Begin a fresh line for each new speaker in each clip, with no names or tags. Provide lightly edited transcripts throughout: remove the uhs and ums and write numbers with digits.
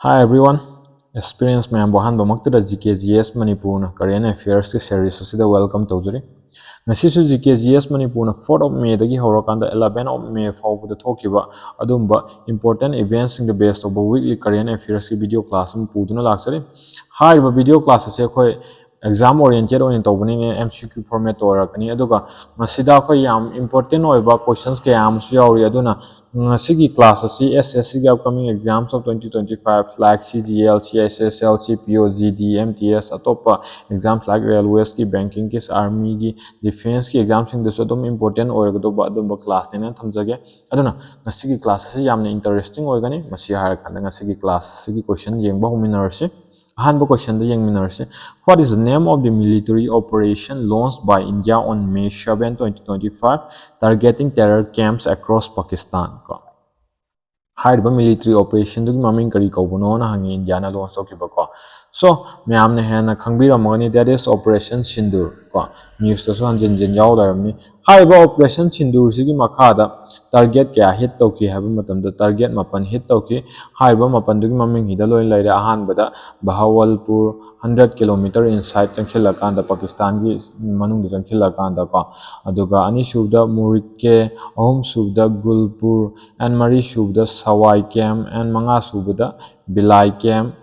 Hi everyone. Experience me ambohan bamakta GKGS Manipur current affairs ki series asida welcome tawjari. Ngasisu GKGS Manipur 4th of May dagi horakanda 11th of May fawda thokiba adumba important events in the best of a weekly current affairs ki video class am puduna laksari. Hi ba video class ase khoi exam oriented on tawbani MCQ format orakani aduga masida khoi yam important oiba questions ke am su yauri aduna ngasi class asi SSC ki upcoming exams of 2025 like CGL, CSSL, CPO, GD, MTS atopa exams like railways ki banking ki army ki defense ki exams in this adum important oiragdoba adumba class nena thamjage aduna ngasi ki class asi yamna interesting oigani masi har khanda ngasi ki class si question yengba huminarsi ahanba question da yengminarsi what is the name of the military operation launched by India on May 7, 2025 targeting terror camps across Pakistan ko haiba military operation du maming kari kaubono na hangi India na launch okiba ko so mayam ne hena khangbiramani that is operation Sindur ko news to so hanjin jin yaw daramni haiba operation Sindur sigi makhada target kya hit toki haba matam da target mapan hit toki haiba mapan du maming hida loin laire ahan bada Bahawalpur 100 kilometer inside changkhilakanda Pakistan gi manung da changkhilakanda ko aduga ani subda Murike ahum subda Gulpur and mari subda Sawai camp and manga subda Bilai camp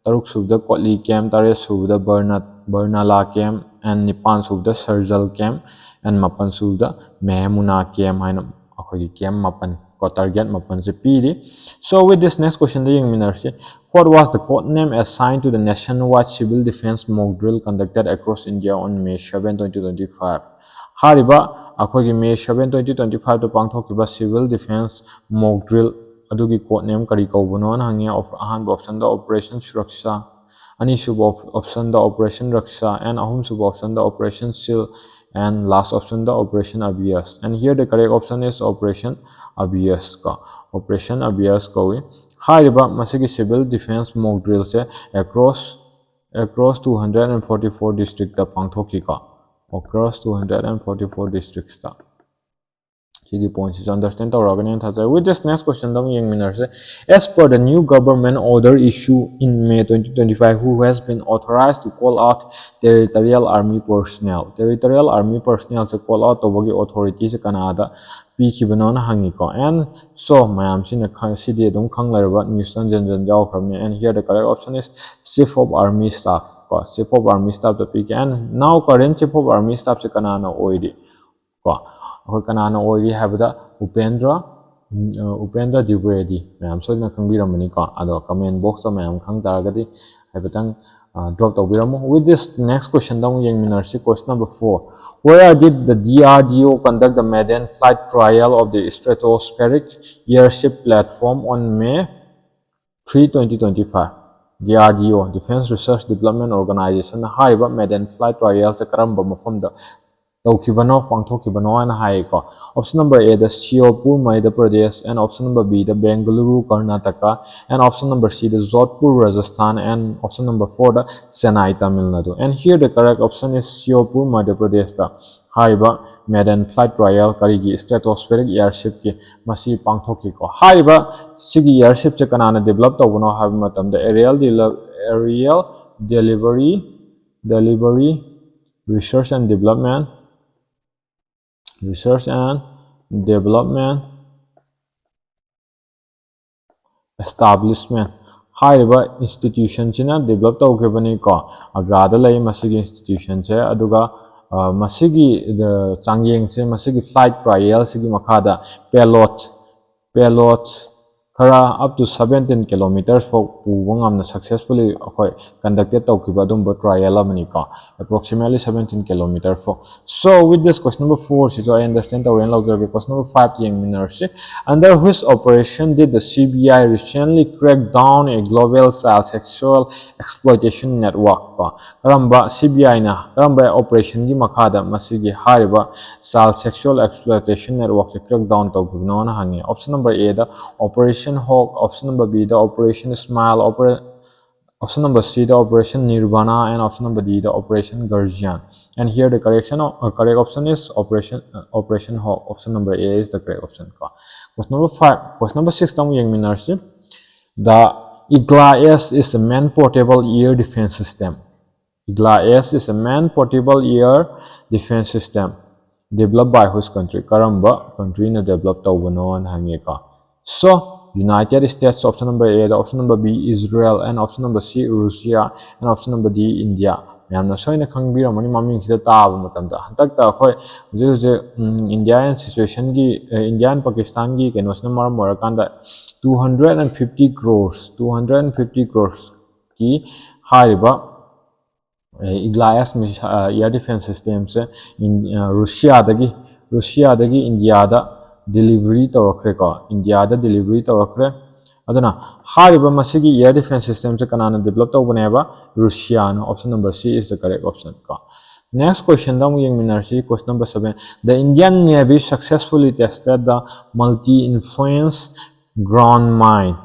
taruk subda Kotli camp tare subda Bernala camp and nipan subda Sarjal camp and mapan subda Mehmuna camp haina akhoi camp mapan ko target mapan se pidi. So with this next question the young minarsi what was the code name assigned to the nationwide civil defense mock drill conducted across India on May 7, 2025 hariba akhoi May 7, 2025 to pangthokiba civil defense mock drill adugi code name kari kaubono na hangi ahan option the operation Suraksha ani sub option the operation Raksha and ahum sub option the operation Seal and last option the operation Abhyas and here the correct option is operation Abhyas ka operation Abhyas ko hariba masigi civil defense mock drill se across 244 district ta pangthoki ka across 244 districts ta the points is understand with this next question as per the new government order issued in May 2025 who has been authorized to call out territorial army personnel se call out tobagi authority se Canada pikibana hangi ko and so mayam sina city dum khanglarba news tan jan jaw khamne and here the correct option is chief of army staff ko chief of army staff the pik and now current chief of army staff se kanana oidi ko akhoi kanana oiri habada Upendra Dwivedi mayam sojna khangbiramani ko ado comment box mayam khang taragadi habatang drop tawbiramo with this next question dang yengminarsi question number 4 where did the DRDO conduct the maiden flight trial of the stratospheric airship platform on May 3, 2025 DRDO Defense Research Development Organization hariba maiden flight trial se karamba mafamda Tokibano, Pangtokibano, and Haiko. Option number A, the Shiopur, Madhya Pradesh, and option number B, the Bengaluru, Karnataka, and option number C, the Jodhpur, Rajasthan, and option number 4, the Chennai, Tamil Nadu. And here the correct option is Shiopur, Madhya Pradesh. The Hariba maiden flight trial karigi stratospheric airship ki masi pangthoki ko. Hariba sigi airship che kanana develop tawno have matam the aerial delivery research and development establishment hariba institution china develop tawkebani ko agrada lay masigi institution che aduga masigi the changyeng che masigi flight trial sigi makada payload kara up to 17 kilometers for puwangamna successfully conducted tawkiba dumba trial amani ko approximately 17 kilometers for so with this question number 4 so I understand our question number 5 yang minarsi under which operation did the CBI recently crack down a global child sexual exploitation network ko karamba CBI na karamba operation gi makada masigi hariba child sexual exploitation network se crack down tawkibno na hangi option number A the operation Hawk, option number B, the operation Smile, option number C, the operation Nirvana, and option number D, the operation Guardian. And here the correct option is operation Hawk. Option number A is the correct option. Question number 5, question number 6, the IGLA-S is a man-portable air defense system. IGLA-S is a man-portable air defense system developed by which country? Karamba country na develop tawbano an hangi ka. So United States, option number A, option number B Israel, and option number C Russia, and option number D India. Yamna soina khangbiramani maming sida taaba matamda hantakta khoi je Indian situation gi India and Pakistan gi kenosna maram morakanda 250 crores ki hariba IGLA-S air defense systems in Russia dagi India da delivery tawrakre ko India da delivery tawrakre aduna hariba masigi air defense systems kanana develop tawbaneba Russia no. Option number C is the correct option ko. Next question dam yeng minarsi question number 7. The Indian Navy successfully tested the multi-influence ground mine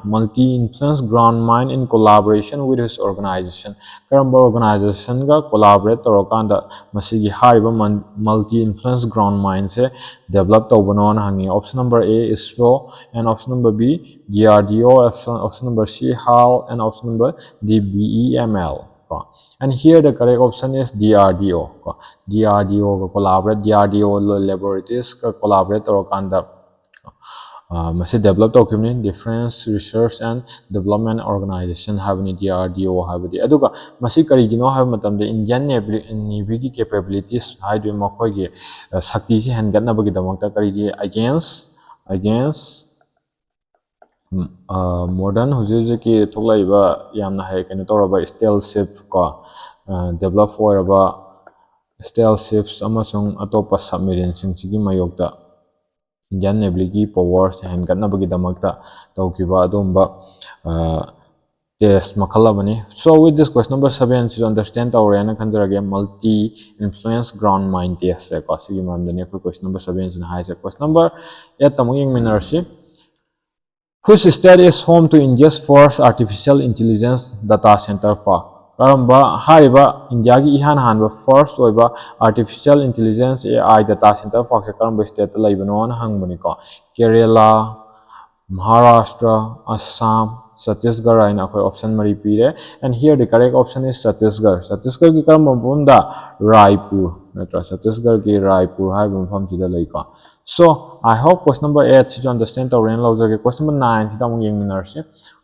in collaboration with his organization. Karamba organization ga collaborate torokanda masigi hariba multi-influence ground mine se develop tawbano na hangi. Option number A ISRO, and option number B DRDO, option number C HAL, and option number D BEML. And here the correct option is DRDO. DRDO collaborate, DRDO laboratories collaborate torokanda masi develop document Defense Research and Development Organization habani DRDO habadi aduga masi karigino hab matamde Indian Navy gi capabilities haidu makoi gi sakti si hangatna bagi damakta karigi against modern hujuje ki tholaiba yamna hai kene toraba stealth ship ko develop for ba stealth ships amasung atopa submarine sing chigi mayokta Indian Navy gi powers hangatna bagi damakta tawkiba adumba test makhalabani. So with this question number 7 to understand our kanjarage multi influence ground mine test ko sigi maramdani question number 7 in high question number 8 tamung minarsi. Which state is home to India's first artificial intelligence data center for? Karamba hariba India gi ihan hanba first oiba artificial intelligence AI data center for karamba state laibano na hangbani ko Kerala, Maharashtra, Assam, Chhattisgarh ina koi option mari pire, and here the correct option is Chhattisgarh ki karamba bunda Raipur natra Chhattisgarh ki Raipur hai bumfam chida lai ko. So I hope question number 8 to understand our question number 9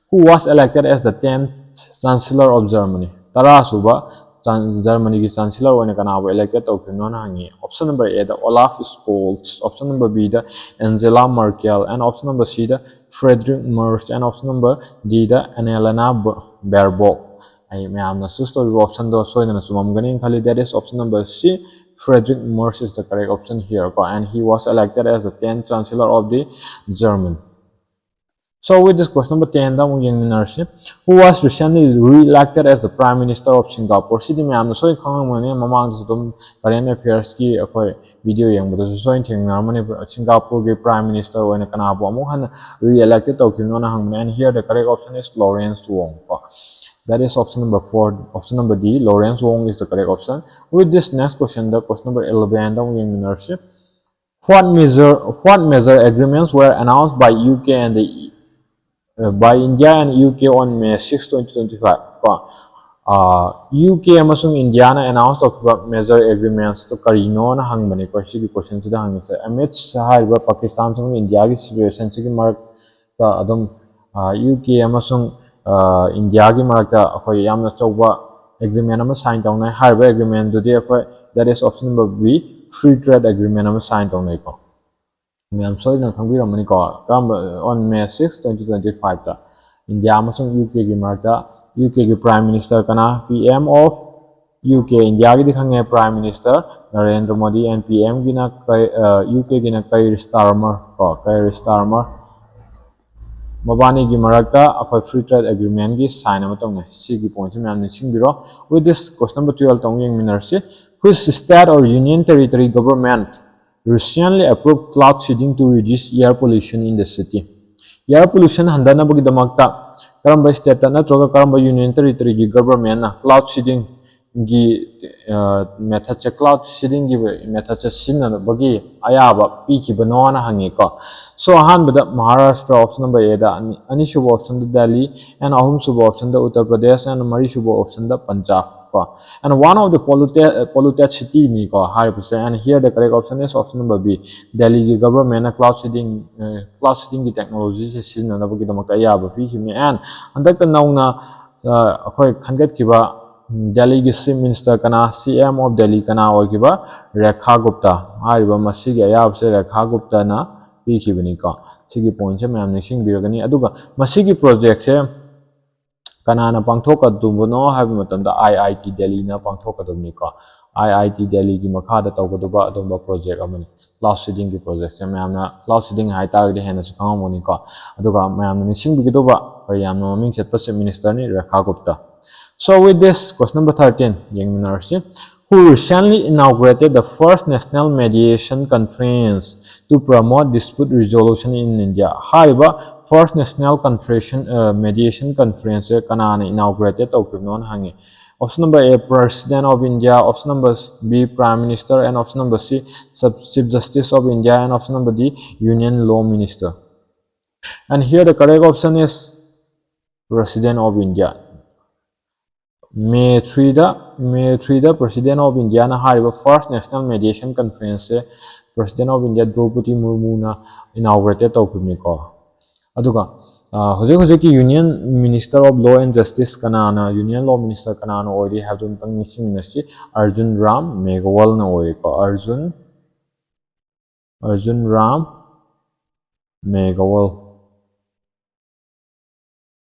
who was elected as the 10th Chancellor of Germany. Tara suba Germany ki Chancellor when kanabo elected hangi. Option number A the Olaf Scholz, option number B the Angela Merkel, and option number C the Friedrich Merz, and option number D the Annalena Baerbock. I may am not so option do so in khali, that is option number C. Friedrich Merz is the correct option here, and he was elected as the 10th Chancellor of the German. So with this question number 10, who was recently re-elected as the Prime Minister of Singapore? Sidi mayam so khangmani mamang dum current affairs ki akoi video yang bodo so in thingnamani Singapore ki Prime Minister oina kanabo amu han re-elected tawkino na hangmani, and here the correct option is Lawrence Wong. That is option number 4. Option number D, Lawrence Wong is the correct option. With this next question, the question number 11, what major agreements were announced by UK and by India and UK on May 6, 2025? UK amasung India na announced of major agreements to karino na hangbani ko sigi question sida hangse amidst hariba Pakistan sung India gi situation sigi mark ta adum UK amasung India ki marakta akoi yamna chawba agreement ama sign tawnai hariba agreement dudi akoi, that is option number B, free trade agreement ama sign tawnai ko myam soi na khangbiramani ko on May 6, 2025 ta India amasung UK ki marakta UK ki Prime Minister kana PM of UK India ki dikhange Prime Minister Narendra Modi, and PM ki na UK ki na Keir Starmer Mabani gi marakta akoi free trade agreement gi sign ama tongne sigi point si myam nisingbiro. With this question number 12 tongeng minarsi, which state or union territory government recently approved cloud seeding to reduce air pollution in the city? Air pollution handana bagi damakta karamba state na troga karamba union territory gi government na cloud seeding gi method che cloud seeding gi method che sinna bagi ayaba pi ki bano na hangi ko so han bada Maharashtra option number A da ani shubo option da Delhi and ahum shubo option da Uttar Pradesh and mari shubo option da Punjab ko and one of the polluted city ni ko 100% and here the correct option is option number B Delhi gi government na cloud seeding gi technology se sinna na bagi da mak ayaba pi ki and andak ta nauna akhoi khangat ki ba Delhi ki Chief Minister kana CM of Delhi kana ogiba Rekha Gupta hariba masigi ayab se Rekha Gupta na pi khibani ko sigi point se mayam nising biragani aduga masigi project se kana na pangthoka dubono habi matamda IIT Delhi na pangthoka dubni ko IIT Delhi ki makha da tawgoduba adumba project amani cloud seeding ki project se mayam na cloud seeding hai tar de hena su khamoni ko aduga mayam nising bigidoba pariyam na maming chetpa se minister ni Rekha Gupta. So with this, question number 13, young Minarsi, who recently inaugurated the first national mediation conference to promote dispute resolution in India. However, first national mediation conference kanana inaugurated hangi. Option number A, President of India. Option number B, Prime Minister. And option number C, Chief Justice of India. And option number D, Union Law Minister. And here the correct option is President of India. May 3 the President of India na hariba first national mediation conference President of India Draupadi Murmu na inaugurated tawkibni ko aduga hojik ki Union Minister of Law and Justice kanana Union Law Minister kanana ori hadun tang nisim ministry Arjun Ram Meghwal na ori ko Arjun Ram Meghwal.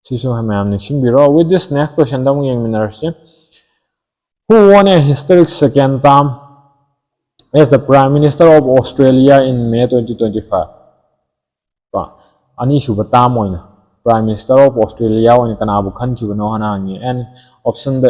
With this next question, who won a historic second term as the Prime Minister of Australia in May 2025? Ani shuba term oina Prime Minister of Australia oina kanabu khan kibano hanangi and option B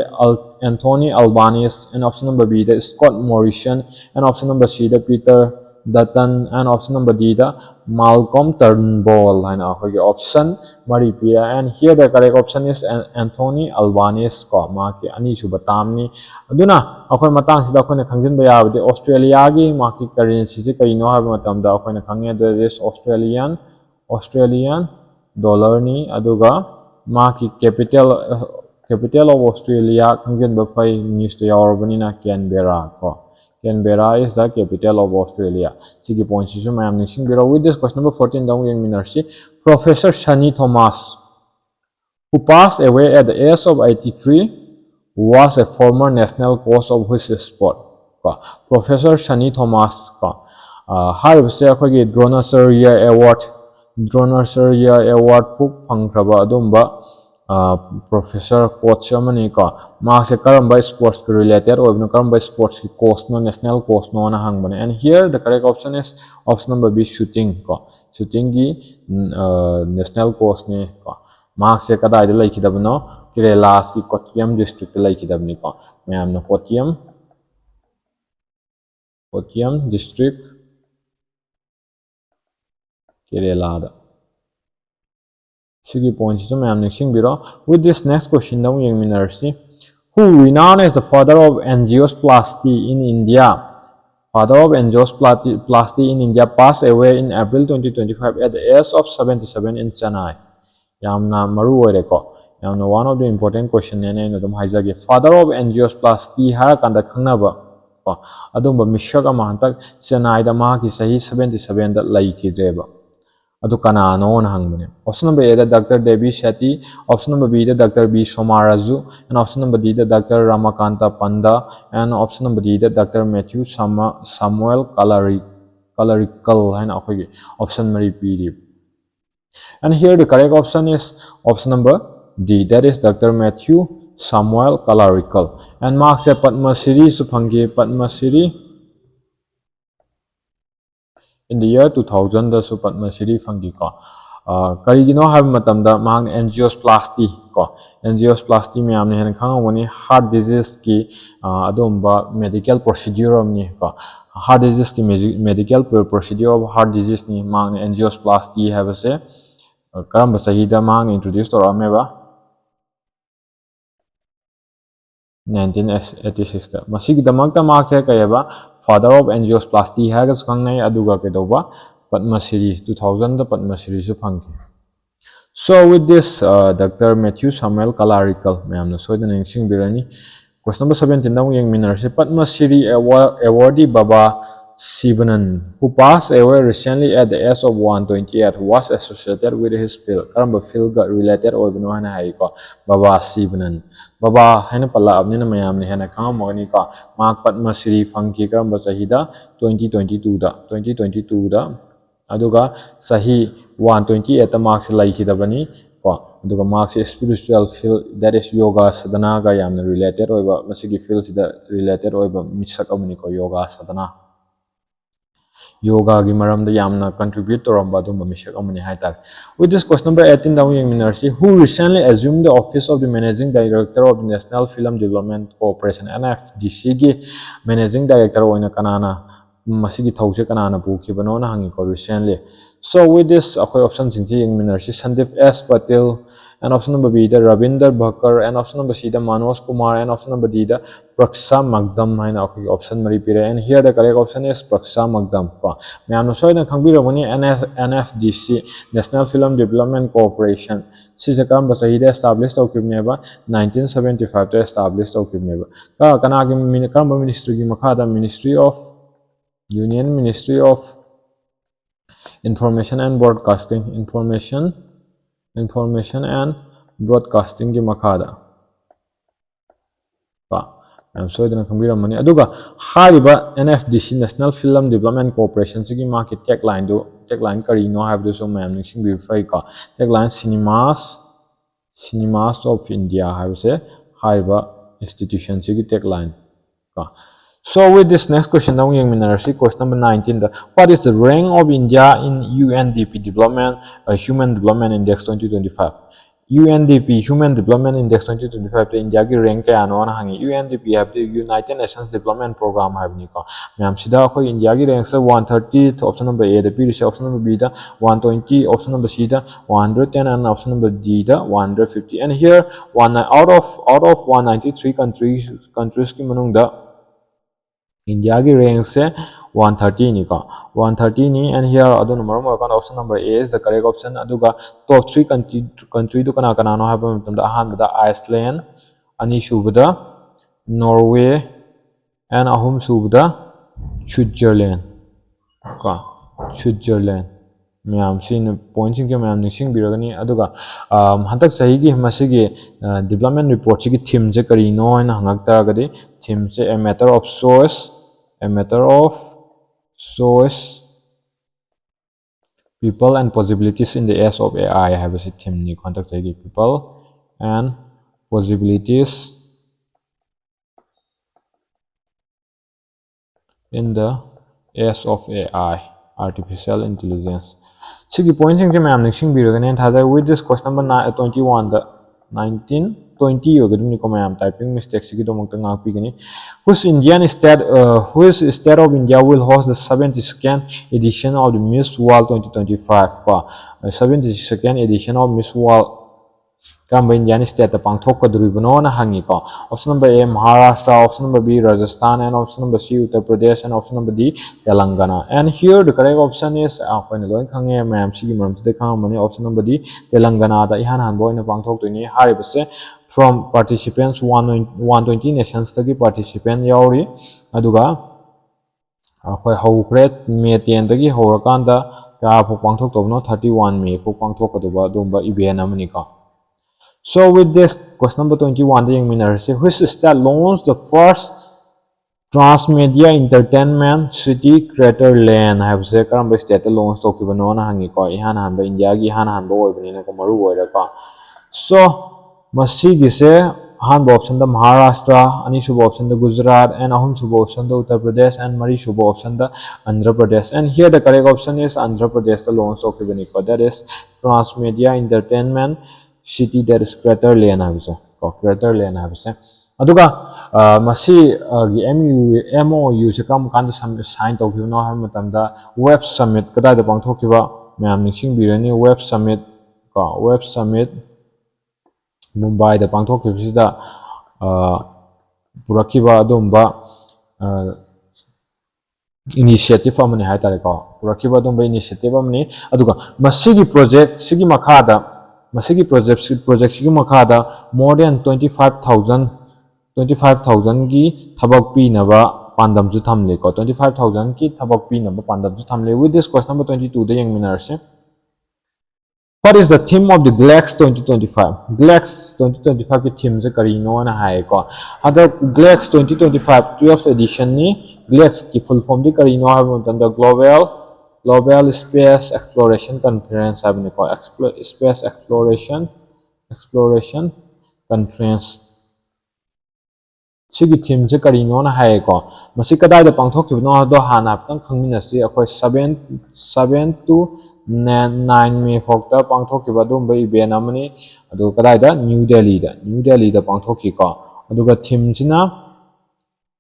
Anthony Albanese and option number B the Scott Morrison and option number C the Peter Dutton and option number D the Malcolm Turnbull and option Maripia and here the correct option is Anthony Albanese ko maki ani shuba tamni aduna akhoi matang sida akhoi na khangjin ba yabde Australia gi maki currency ji kai no ha matam da akhoi na khangye that is Australian dollar ni aduga maki capital of Australia khangjin ba fai news to yawrbani na Canberra ko Canberra is the capital of Australia. Sigi points is my amnishing bureau. With this question number 14 down young Minarsi, Professor Shani Thomas, who passed away at the age of 83, was a former national coach of which sport? Professor Shani Thomas harib se akhoi Dronacharya Award puk phangraba adumba Professor coach amani ko marks a karamba sports related or karamba sports course no national course no na hangbane and here the correct option is option number B shooting gi national course ni ko marks a kadai de laikidabno Kerala ki Kottayam district laikidabni ko mayam na Kottayam district Kerala. Sigi points to mayam nixing biro. With this next question down young Minarsi, who renowned as the father of angioplasty in India. Father of angioplasty in India passed away in April 2025 at the age of 77 in Chennai. Yamna maru oireko. Yamna one of the important question nene nadum haizagi. Father of angioplasty harakanda khangnaba. Adumba mishaga mahantak Chennai da maha ki sahi 77 da laikidreba. Adu kana no hangbane. Option number A Dr. Devi Shetty, option number B Dr. B Somaraju, and option number D Dr. Ramakanta Panda, and option number D Dr. Matthew Samuel Calarical and option Mary P. And here the correct option is option number D, that is Dr. Matthew Samuel Calarical. And marks a Padma Siri Suphangi Padma Siri in the year 2000 the Padma Shri fangi ko karigino have matamda mang angioplasty ko angioplasty me amne hen khangoni heart disease ki adomba medical procedure ni ko heart disease ki medical procedure of heart disease ni mang angioplasty have se karam sahi da mang introduced or ameba 1986 ꯃꯁꯤꯒꯤꯗꯃꯛꯇ ꯃꯍꯥꯛꯁꯦ ꯀꯩꯕ father of ꯑꯦꯟꯖꯤꯑꯣꯁꯄ꯭ꯂꯥꯁꯇꯤ ꯍꯥꯏꯔꯒꯁꯨ ꯈꯪꯅꯩ ꯑꯗꯨꯒ ꯀꯩꯗꯧꯕ Padma Siri 2000ꯗ Padma ꯁꯤꯔꯤꯁꯨ ꯐꯪꯈꯤ. So with this Dr. Matthew Samuel Kalarikal mayamna soidana ningsingbirani. Question number 17 da yengminarse Padma Shri awardee Baba Sivanan, who passed away recently at the age of 128, was associated with his field. Karamba field got related oibno hana haiko Baba Sivanan. Baba hena pala abnina mayamni hena khamagani ka mak Padma Shri fangki karamba sahida 2022 da aduga sahi 128 ta marks laikhidabani ko aduga marks spiritual field, that is yoga sadhana ga yamna related oiba masigi field sida related oiba misak amani ko yoga sadhana yoga gi maram da yamna contribute toramba dumba misak amani haitar. With this question number 18 down young minority who recently assumed the office of the managing director of the National Film Development Corporation NFDC gi managing director oina kanana masigi thause kanana pukibano na hangi ko recently. So with this option singsi yengminarsi Sandeep S Patel, and option number B the Ravinder Bhakkar, and option number C the Manoj Kumar, and option number D the Praksha Magdam haina option mari pire, and here the correct option is Praksha Magdam ko mayamna soina khangbirabani NFDC National Film Development Corporation sise karamba sahida established tawkibneba 1975 to established tawkibneba ka kanagi karamba ministry gi makhada Ministry of Union Ministry of Information and Broadcasting Information and Broadcasting gi makhada I'm sorry that I'm aduga hariba NFDC National Film Development Corporation sigi market tagline kari no have this on my mixing be fai ka tagline cinemas of India have say hariba institution sigi tagline ka. So with this next question, now young minority question number 19. What is the rank of India in UNDP Development Human Development Index 2025? UNDP Human Development Index 2025 to India ki rank kaya ano na hangi UNDP have the United Nations Development Program have ni ko. Mayam sida ko India ki rank sa 130 option number A the P option number B the 120 option number C the 110 and option number D the 150. And here out of 193 countries ki manung da India ki rank se 130 ni ka 130 ni, and here adu number option number A is the correct option. Aduga top 3 country du kana kana no have matamda ahan da Iceland, ani subada Norway, and ahum subada Switzerland ka Switzerland mayam sin points ke mayam ningsing biragani aduga hantak sahi gi masigi development report gi theme je kari no na hangak ta gadi theme se a matter of choice people and possibilities in the age of AI have a theme ni contact sahi people and possibilities in the age of AI artificial intelligence. Sigi pointing ke mayam nixing biragani thaja with this question number 21 the 1920 yogaduni ko mayam typing mistakes sigi do mangta ngak pigani whose state of India will host the 72nd edition of the Miss World 2025 ko 72nd edition of Miss World Kamba Indian state pangthok ka duribano na hangi ko. Option number A Maharashtra, option number B Rajasthan, and option number C Uttar Pradesh, and option number D Telangana. And here the correct option is option number D Telangana da ihan han boy na pangthok to ni haribase from participants 120 nations tagi participant yauri aduga akhoi hawkret me 10 tagi horakanda ka pangthok to no 31 me ko pangthok aduba dumba event amani ka. So with this question number 21 the young minority which state launched the first transmedia entertainment city creator land have say karamba state launch to kibano na hangi ko ihan han ba India gi han han ba oibani na ko maru oira ka. So masigi se han option the Maharashtra, ani shubo option the Gujarat, and ahum shubo option the Uttar Pradesh, and mari shubo option the Andhra Pradesh. And here the correct option is Andhra Pradesh the launch of kibani ko, that is transmedia entertainment city, that is Crater Lane habise ko Crater Lane habise aduga masi gi MOU se kam kan sign to no ha matamda web summit kada da pangthokiba mayam nixing birani web summit Mumbai da pangthokibsida purakhiba adumba initiative amani hai tare ko purakhiba adumba initiative amani aduga masigi project sigi makhada masigi project sigi makhada more than 25,000 gi thabak pi naba pandam ju thamle ko 25,000 ki thabak pi naba pandam ju thamle. With this question number 22 the young minarse, what is the theme of the GLEX 2025? GLEX 2025 की theme से करी no ना है को अगर GLEX 2025 12th edition ni GLEX की full form दी करी no है मतलब Global Space Exploration Conference है बने को Space Exploration Conference सिगी थीम से करी नो ना है को मसी कदाई द पांगथोक की बनो दो हाना तंग खंगमिन से अखोई 7 to 9 मे फोक्ता पांगथोक की बदुम बई इवेंट अमनी अदु कदाई द न्यू दिल्ली द पांगथोक की को अदुगा theme Cina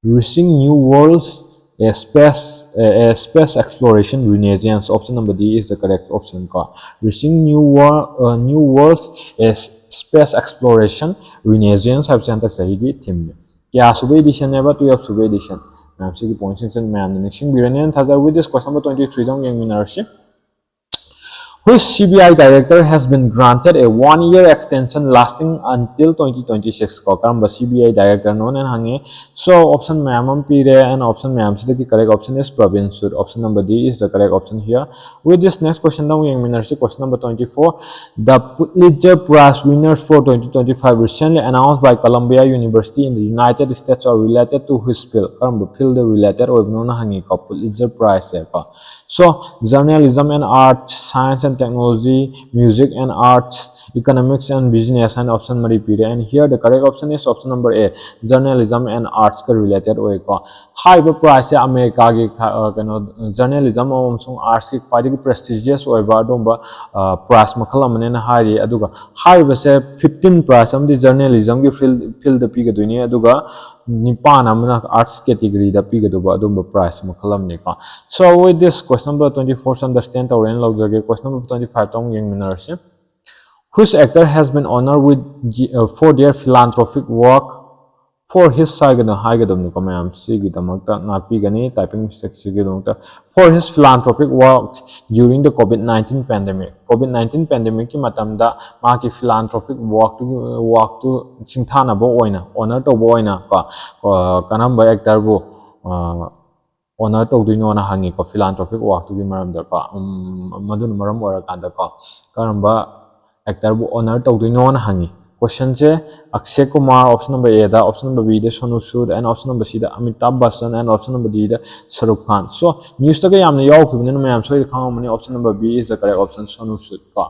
reaching new worlds a space exploration renaissance. Option number D is the correct option ko reaching new worlds a space exploration renaissance have center sahi gi theme क्या सुबह edition है बा 12 सुबह edition ma'am से की point section में आने next Birne थाजा with this question number 23 जोंग यंग मिनरशी. Which CBI director has been granted a 1-year extension lasting until 2026? Kokamba CBI director known and hangi. So option ma'am pire and option ma'am. So the correct option is Pravin Sood. Option number D is the correct option here. With this next question now, we question number 24. The Pulitzer Prize winners for 2025 recently announced by Columbia University in the United States are related to which field? Karamba field related or no hangi ko Pulitzer Prize ko. So journalism and arts, science and technology, music and arts, economics and business, and option mari pire. And here the correct option is option number A, journalism and arts ka related hoy ko. High prize America ki journalism among arts ki quite prestigious hoy ba domba prize makhal amane na high aduga high ba se 15 prize am di journalism ki field the pi ga duini aduga nipan amana arts category da pi ga do ba domba prize makhal amne ka. So with this question number 24 understand our end log jage question number 25 tong yang minarse. Which actor has been honored with for their philanthropic work for his saigana haigadam ko mayam sigi damakta ngapi gani typing mistake sigi dongta for his philanthropic work during the COVID-19 pandemic ki matamda ma ki philanthropic work to chingthana bo oina honor to bo oina ka kanamba actor bo honor to duino na hangi ko philanthropic work to gi maram da ka madun maram ora kanda ka kanamba actor bo honor to duino na hangi. Question che Akshay Kumar, option number A da, option number B da Sonu Sood, and option number C da Amitabh Bachchan, and option number D da Shahrukh Khan. So news ta kaya amne yaw khubine na mayam so khang amne option number B is the correct option Sonu Sood ka.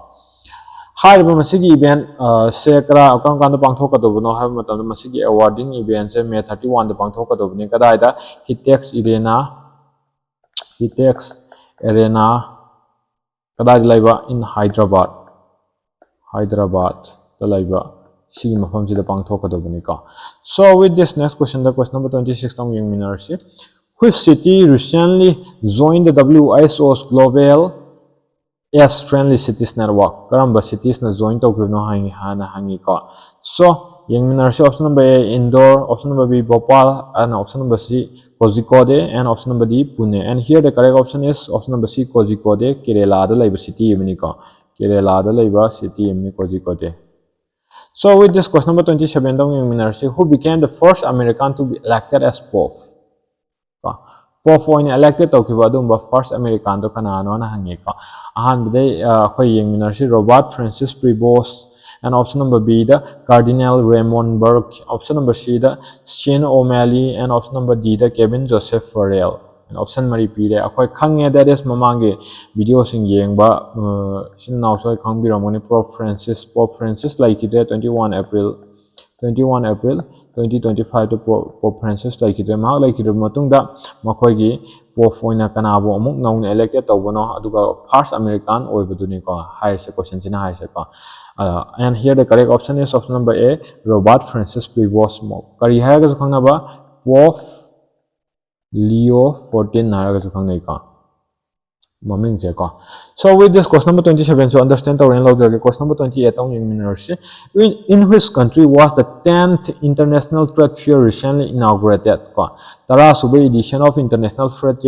Hai ba masigi event se kara akang kan da pangthok ka do no ha matam masigi awarding event se May 31 da pangthok ka do ni kadai da Hitex Arena kadai laiba in Hyderabad da laiba si mafam sida pangthok ka do ni ka. So with this next question, the question number 26 tong yung minarsi. Which city recently joined the WISO's Global S Friendly Cities Network? Karamba cities na join to no hangi ka. So yung minarsi option number A Indore, option number B Bhopal, and option number C Kozhikode, and option number D Pune. And here the correct option is option number C Kozhikode. Kerala da laiba city yemni ka. Kerala da laiba city yemni Kozhikode. So with this question number 27 who became the first American to be elected as Pope? Pope when elected to the first American to kanano na hangi ka. Ahan bide khoi yung minarsi Robert Francis Prevost, and option number B the Cardinal Raymond Burke, option number C the Shane O'Malley, and option number D the Kevin Joseph Farrell. And option mari pire akhoi khangye that is mamangi video sing yengba sin now so khang biramoni Pope Francis like it 21 April 2025 to Pope Francis like it ma like it matung da makhoi gi Pope oina kanabo amuk naun elected to bono aduga first American oibuduni ko higher se question china higher se ko and here the correct option is option number A Robert Francis Prevost mo kari higher ga khangna ba Pope Leo 14 naraga sa kang ka. maming je ko. So with this question number 27 to understand the rain log question number 28 on university in which country was the 10th international trade fair recently inaugurated ko. Tara sube edition of international trade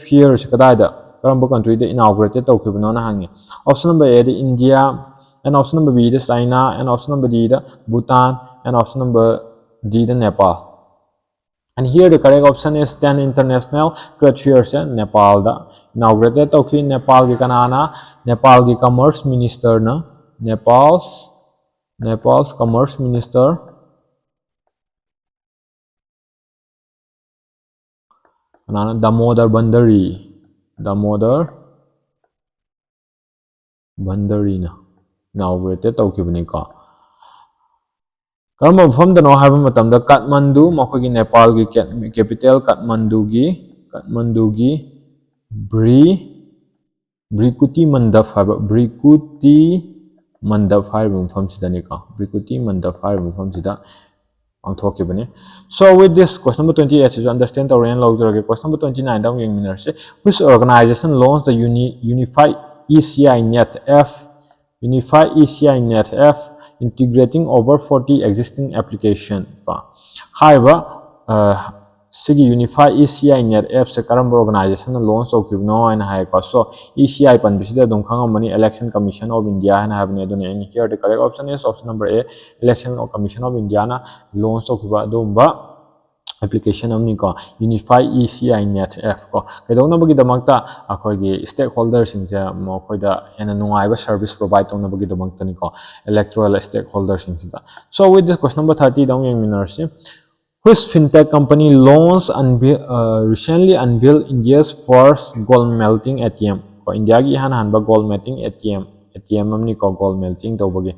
fairs kadai da karamba country de inaugurated to kibno na hangi. Option number A the India, and option number B the China, and option number D the Bhutan, and option number D the Nepal. And here the correct option is 10 international trade fairs in Nepal da inaugurated to Nepal ki kanana Nepal ki commerce minister na Nepal's commerce minister kanana Damodar Bandari na inaugurated to kibni ka. Karma from the no have matam Kathmandu Makogi Nepal gi capital Kathmandu Brikuti Mandap from Sidanika Brikuti Mandap from Sida on Tokibani. So with this question number 28 is to understand the rain log question number 29 down in Minerse, which organization launched the Unified ECI Net F integrating over 40 existing application however sigi Unified ECI Net F se karamba organization launch okibno and hai so ECI pan bisida dum khangam Election Commission of India and have ne dun here the correct option is option number A Election Commission of India na launch okiba dumba application amni ko Unified ECI Net F ko kedong nabagi damakta akogi stakeholders singja mo koida ena nungaiba service provide tong nabagi damakta ni ko electoral stakeholders singja. So with this question number 30 down yang minarsi, which fintech company launched recently unveiled India's first gold melting ATM ko India gi hanba gold melting ATM amni ko gold melting to bagi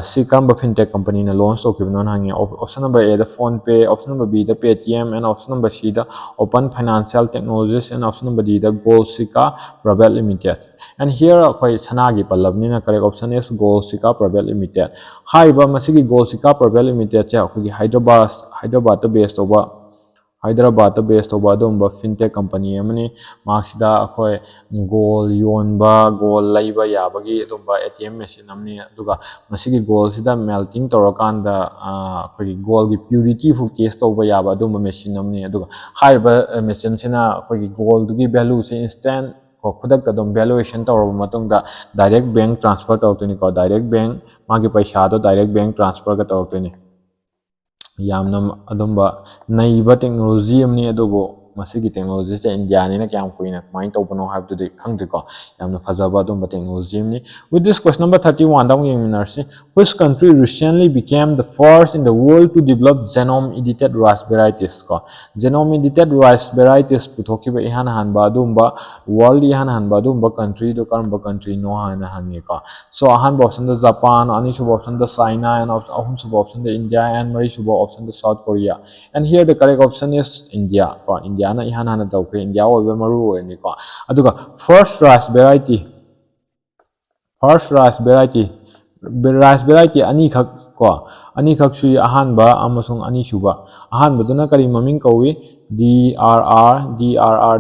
si kamba fintech company na launch to kibno hangi option number A the phone pay, option number B the Paytm, and option number C the Open Financial Technologies, and option number D the Gold Sika Private Limited. And here koi sanagi palabni na correct option is Gold Sika Private Limited. Hi ba masigi Gold Sika Private Limited cha koi Hyderabad based over Hyderabad based over dumba fintech company amani maksida akoi gold yonba gold laiba yabagi dumba ATM machine amni aduga masigi gold sida melting torakanda akoi gold gi purity fu test over yaba dumba machine amni aduga haiba machine sina akoi gold gi value se instant ko khudak ta dum valuation tawra matung da direct bank transfer tawtuni ko direct bank magi paisa do direct bank transfer ka tawtuni yamna adumba naiba technology amni adubo masigi technology se India ni na kyam kuina mind to bano have to de khangri ko yamna phajaba adumba technology amni. With this question number 31 down in minarsi, which country recently became the first in the world to develop genome edited rice varieties ko genome edited rice varieties puthoki ba ihan hanba adumba world ihan hanba adumba country do karamba country no hana hanni ko. So ahan option the Japan, ani sub option the China, and ahum sub option the India, and mari sub option the South Korea. And here the correct option is India ko India na ihan hana tawkre India oiba maru ni ko aduga first rice variety ani khak ko ani khak sui ahan ba amasung ani suba ahan baduna kari maming kawi DRR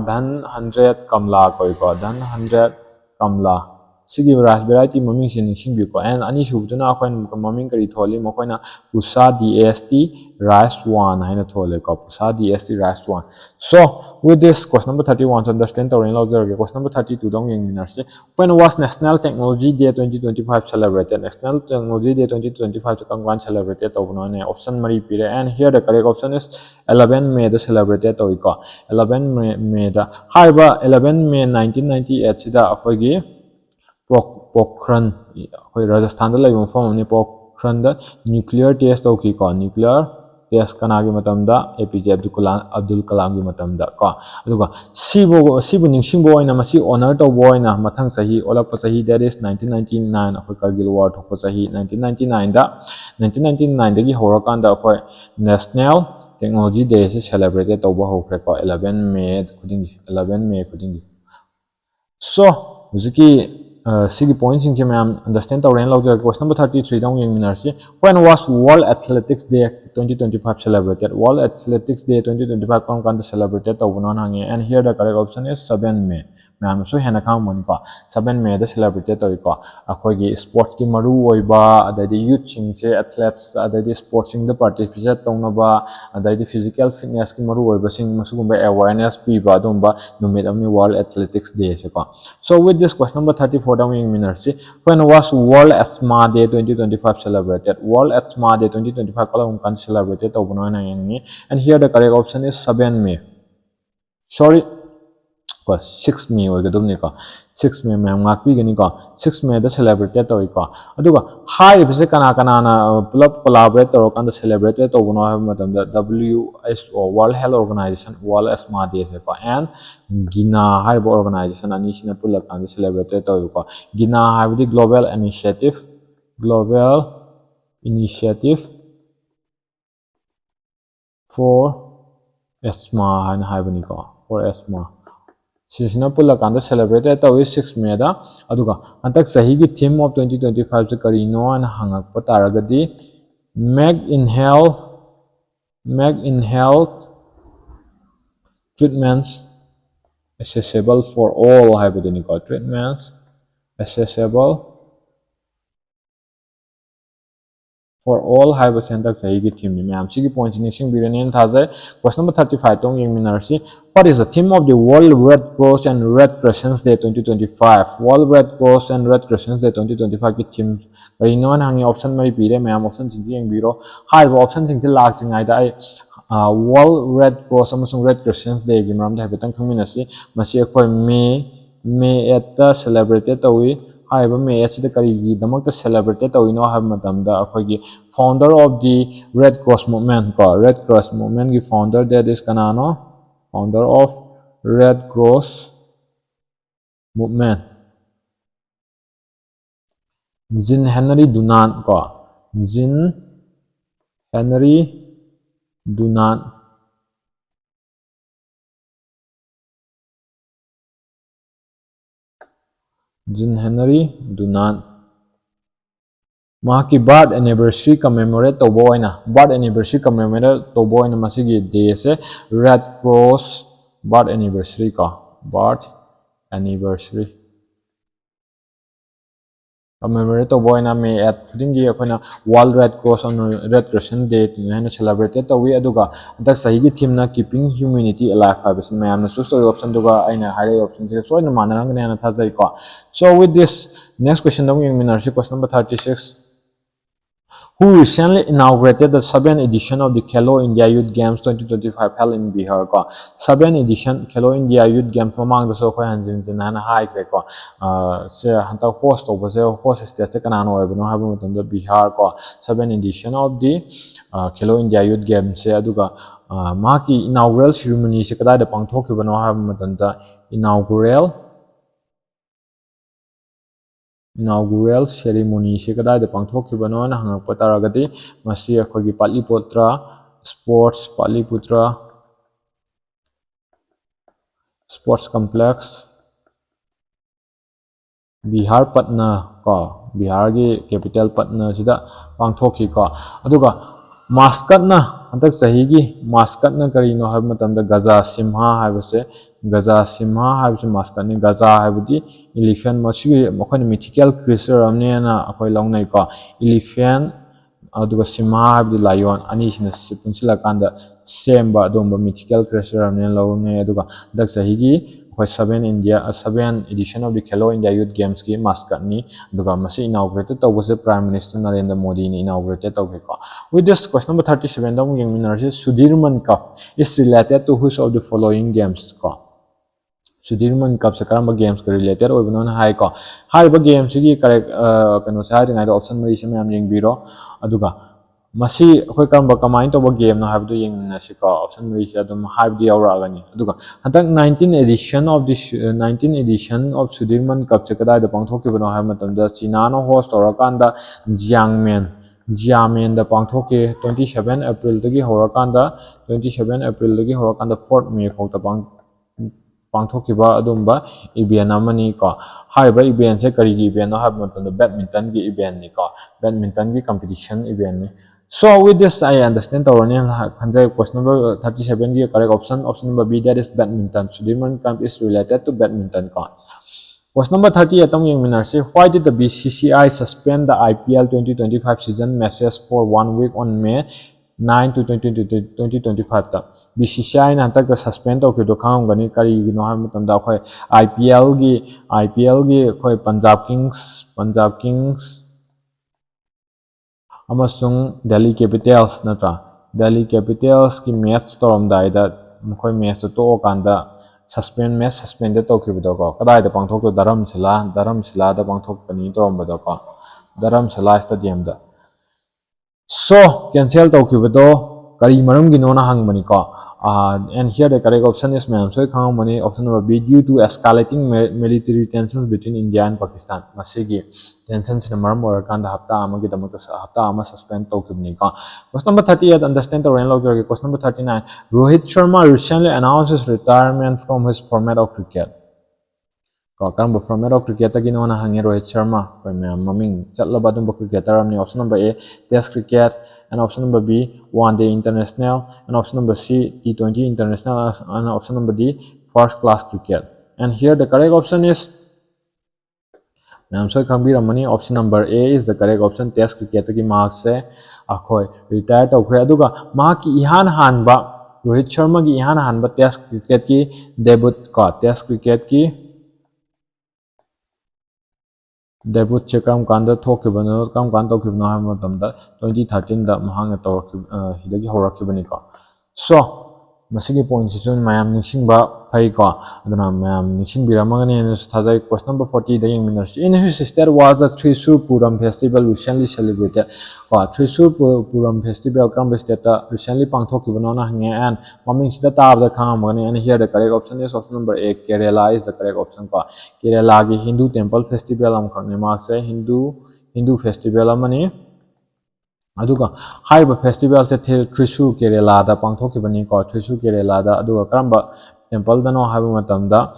dhan 100 kamla koi ko dhan 100 kamla sigi rice variety maming sining bi ko and ani subduna akoin maming kari tholi mokoina pusa DST rice 1 haina thole ko pusa DST rice 1. So with this question number 31 to understand the rain logger question number 32 dong yang minarsi, when was National Technology Day 2025 celebrated? National Technology Day 2025 to kangwan celebrated over no option mari pire, and here the correct option is 11 May the celebrated to ko 11 May the haiba 11 May 1998 sida akogi Pokhran koi Rajasthan da laibam form ni Pokhran da nuclear test oki ko nuclear test kanagi matamda APJ Abdul Kalam gi matamda ko aduga sibu ningsingbo oina masi honor to boina mathang sahi olakpa sahi that is 1999 akoi Kargil war thokpa sahi 1999 dagi horakan da akoi National Technology Day se celebrated to ba hokre ko 11 May khuding. So hujiki sigi point sing ma'am understand tawren lawjer question number 33 dong yeng minarsi when was World Athletics Day 2025 celebrated? World Athletics Day 2025 kon kan celebrated tawunon hangi, and here the correct option is 7 May. Ma'am so hena khang mon ko 7 May da celebrated tawi ko akhoi gi sports ki maru oiba adai youth sing che athletes adai sports sing da participate tawna ba adai physical fitness ki maru oiba sing masugumba awareness pi ba domba numit amni World Athletics Day se ko. So with this question number 34 down in minarsi when was World Asthma Day 2025 celebrated? World Asthma Day 2025 kalam kan celebrated tawunon hangi, and here the correct option is 7 May. Sorry, 6 May or the 6 May ma'am ngakpi gani ko 6 May the celebrated to ko aduga high bise kana na pull collaborate or kan celebrated to no have matam the WHO World Health Organization World Asthma Day se ko, and Gina high organization ani sina pull kan celebrated to ko Gina have the global initiative for asthma and have ni ko for asthma Sisina pulla kanda celebrated to 6 May da aduga antak sahi gi theme of 2025 se karino an hangak pataragadi make in health treatments accessible for all habidini ko treatments accessible for all have a syntax sahi gi theme ni ma'am sigi point ni sing biranen thaja question number 35 tong yeng minarsi what is the theme of the World Red Cross and Red Crescent Day 2025? World Red Cross and Red Crescent Day 2025 ki theme karino an hangi option mari pire ma'am option sing yeng biro hai option sing lak tingai da World Red Cross amasung Red Crescent Day gi maram da betang khangminasi masi akhoi May 8 celebrated tawi hai May 8 kari gi damak celebrated tawino have matam da akhoi gi founder of the Red Cross movement ko Red Cross movement gi founder that is kanano founder of Red Cross movement Jean Henry Dunant ko Jean Henry Dunant Mahaki birth anniversary commemorate to boy na birth anniversary commemorate to boy na masigi day se Red Cross birth anniversary ka birth anniversary commemorate to boy na May 8 khudingi akhona World Red Cross and Red Crescent Day na celebrated to we aduga antak sahi gi theme na keeping humanity alive habis mayam na choose option duga aina high option se so na manarang na thajai ko. So with this next question dong yung minarsi question number 36 who recently inaugurated the 7th edition of the Khelo India Youth Games 2025 held in Bihar ko 7th edition Khelo India Youth Games mamang da so khoi hanjin jin hana hai kre ko se hanta host over se host state se kana no no ha mutam da Bihar ko 7th edition of the Khelo India Youth Games se aduga ma ki inaugural ceremony se kada da pangthok ki bano ha mutam da inaugural ceremony se kada de pangthok ki bano na hangak pataragati masi akhogi Patliputra Sports Complex Bihar Patna ko Bihar gi capital Patna sida pangthok ki ko aduga mascot na antak sahi gi mascot na karino ha matam da Gaza Simha habse mascot ni Gaza habdi elephant masi mokhon mythical creature amne na akhoi longnai ko elephant aduga Simha habdi lion ani sina sipunsila kanda semba domba mythical creature amne longnai aduga dak sahi gi akhoi 7th edition of the Khelo India Youth Games ki mascot ni aduga masi inaugurated to was Prime Minister Narendra Modi ni inaugurated to ko. With this question number 37 dong yung minarsi Sudirman Cup is related to which of the following games ko Sudirman Cup se karamba games ko related or non hai ko hai ba games gi correct kanu sa ringai option mari se myam yeng biro aduga masi akhoi karamba kamai to ba game no have do yeng na si ko option mari se adum have di aura gani aduga hantak 19th edition of Sudirman Cup se kada da pangthok ki bano ha matam da China no host or kanda Jiamen da pangthok ki 27 April dagi horakanda 4th May khok ta pangthokiba adumba event amani ko haiba event se kari gi event no have matam badminton gi event ni ko badminton gi competition event ni. So with this I understand tawani khanjai question number 37 gi correct option number B, that is badminton. Sudirman camp is related to badminton ko. Question number 38 tong yang minarsi, why did the BCCI suspend the IPL 2025 season matches for 1 week on May 9 to 2025 ta BCCI na tak the suspend to do kham gani kari no ha matam da khoi IPL gi khoi Punjab Kings amasung Delhi Capitals natra Delhi Capitals ki match storm dai da khoi match to kanda suspended to kibido ko kadai da pangthok to Dharamsala da pangthok pani torom bado ko Dharamsala stadium da. So cancel to kibido kari maram gi nona hang mani ko and here the correct option is ma'am so khang mani option number B, due to escalating military tensions between India and Pakistan. Masigi tensions in maram or kanda hafta amagi da hafta ama suspend to kibni ko. Question number 38, understand the rain log. Question number 39, Rohit Sharma recently announced his retirement from his format of cricket. Karamba format of cricket gi nona hangi Rohit Sharma koi ma'am maming chatlaba dum cricketer amni. Option number A, Test cricket, and option number B, One Day International, and option number C, T20 International, and option number D, First Class Cricket. And here the correct option is ma'am so khambira mani option number A is the correct option. Test cricket ki marks se akhoi retire to khre aduga ma ki ihan hanba Rohit Sharma gi ihan hanba Test cricket ki debut ka Test cricket ki debut che kam kanda thokibano kam kan tokibno ha matam da 2013 da mahanga tor hidagi horakibani ko. So masigi point sisun mayam ningsingba phai ko aduna mayam ningsing biramagani ne thajai. Question number 40 da yang miners, in whose state was the Thrissur Puram festival recently celebrated ko Thrissur Puram festival kam state ta recently pangthokibano na hange and maming sida tab da khamagani. And here the correct option is option number A, Kerala is the correct option ko. Kerala gi Hindu temple festival am khane ma se Hindu festival amani aduga haiba festival se Thrissur Kerala da pangthokibani ko Thrissur Kerala da aduga karamba temple da no haiba matam da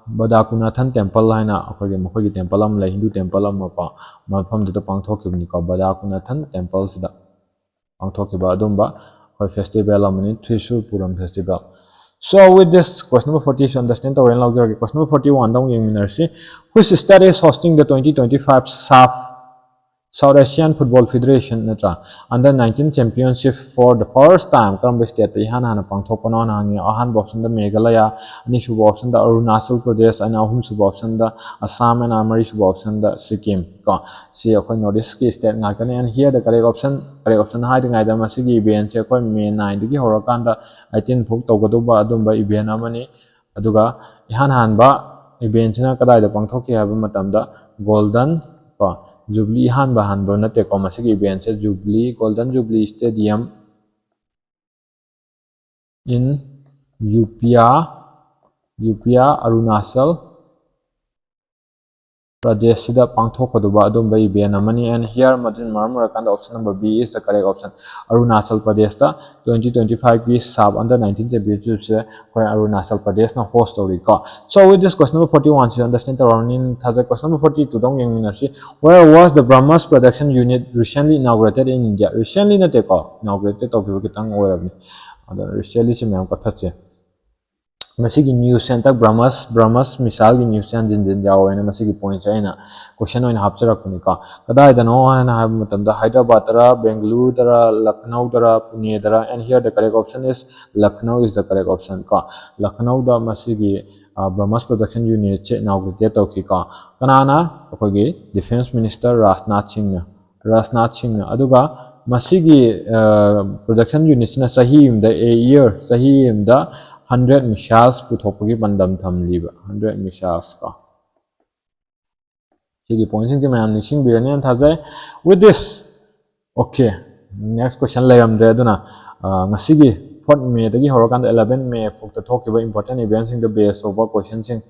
Badakunathan temple haina akogi temple am la Hindu temple am pa mafam da pangthokibani ko Badakunathan temple sida pangthokiba adumba koi festival amani Thrissur Puram festival. So with this question number 40 you understand the rain log. Question number 41 dong yang minarsi, which state is hosting the 2025 South Asian Football Federation natra under 19 championship for the first time. Karam state ihana pangthokpano na hangi ahan option da Meghalaya, ani sub option da Arunachal Pradesh, and ahum sub option da Assam, and amari sub option da Sikkim ko si akoi northeast ki state ngakane. And here the correct option hai ngai da masigi event se akoi May 9 gi horakanda 18 phok togoduba adumba event amani aduga ihan ba event sina kadai da pangthokki haba matam da Golden ko Jubilee hanba nate ko masigi event se Golden Jubilee Stadium in Upia Arunachal Pradesh sida pangthokaduba adumba event amani. And here margin marmura kanda option number B is the correct option. Arunachal Pradesh ta 2025 ki sub under 19 championship se koi Arunachal Pradesh na host story ko. So with this question number 41 you understand the running thaja. Question number 42 dong yang minarsi, where was the Brahmas production unit recently inaugurated in India? Recently na te ko inaugurated to bi kitang orabni ada recently se mem ko thatche masigi news center Brahmas misal gi news center jin jaw ena masigi point chaina question oina hapcharak puni ka kadai da no na ha matam da Hyderabad tara Bengaluru tara Lucknow tara Pune tara. And here the correct option is Lucknow is the correct option ka. Lucknow da masigi Brahmas production unit che inaugurated to ki ka kanana akogi defense minister Rajnath Singh na aduga masigi production unit na sahi imda a year sahi imda 100 missiles puthopagi bandam thamliba 100 missiles ka sigi points ki mayam nishing birani an thajai. With this okay next question layam de aduna ngasigi 4 May dagi horakan 11 May fukta thokiba important events in the base of questions in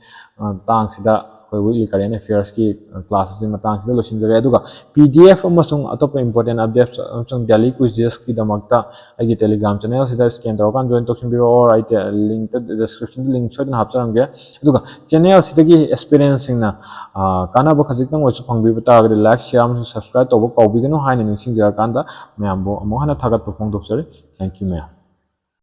tang sida ꯑꯩꯈꯣꯏ weekly current ꯑꯦꯐꯤꯌꯔꯁꯀꯤ ꯀ꯭ꯂꯥꯁꯁꯤ ꯃꯇꯥꯡꯁꯤꯗ ꯂꯣꯏꯁꯤꯟꯖꯔꯦ ꯑꯗꯨꯒ PDF ꯑꯃꯁꯨꯡ ꯑꯇꯣꯞꯄ important updates ꯑꯃꯁꯨꯡ daily ꯀ꯭ꯋꯤꯖꯦꯁꯀꯤꯗꯃꯛꯇ ꯑꯩꯒꯤ Telegram ꯆꯦꯅꯦꯜꯁꯤꯗ scan ꯇꯧꯔꯀꯥꯟꯗ join ꯇꯧꯁꯤꯟꯕꯤꯔꯛꯑꯣ ꯑꯩ ꯂꯤꯡꯛꯇ ꯗꯤꯁꯀ꯭ꯔꯤꯞꯁꯟꯗ link ꯁꯣꯏꯗꯅ ꯍꯥꯞꯆꯔꯝꯒꯦ ꯑꯗꯨꯒ ꯆꯦꯅꯦꯜꯁꯤꯗꯒꯤ ꯑꯦꯛꯁꯄꯤꯔꯤꯌꯦꯟꯁꯁꯤꯡꯅ ꯀꯥꯟꯅꯕ ꯈꯖꯤꯛꯇꯪ ꯑꯣꯏꯔꯁꯨ ꯐꯪꯕꯤꯕ ꯇꯥꯔꯒꯗꯤ ꯂꯥꯏꯛ ꯁꯤꯌꯔ ꯑꯃꯁꯨꯡ ꯁꯕꯁꯀ꯭ꯔꯥꯏꯕ ꯇꯧꯕ ꯀꯥꯎꯕꯤꯒꯅꯨ ꯍꯥꯏꯅ ꯅꯤꯡꯁꯤꯡꯖꯔꯀꯥꯟꯗ ꯃꯌꯥꯝꯕꯨ ꯑꯃꯨꯛ ꯍꯟꯅ ꯊꯥꯒꯠꯄ ꯐꯣꯡꯗꯣꯛꯆꯔꯤ ꯊꯦꯡꯛ ꯌꯨ ꯃꯌꯥꯝ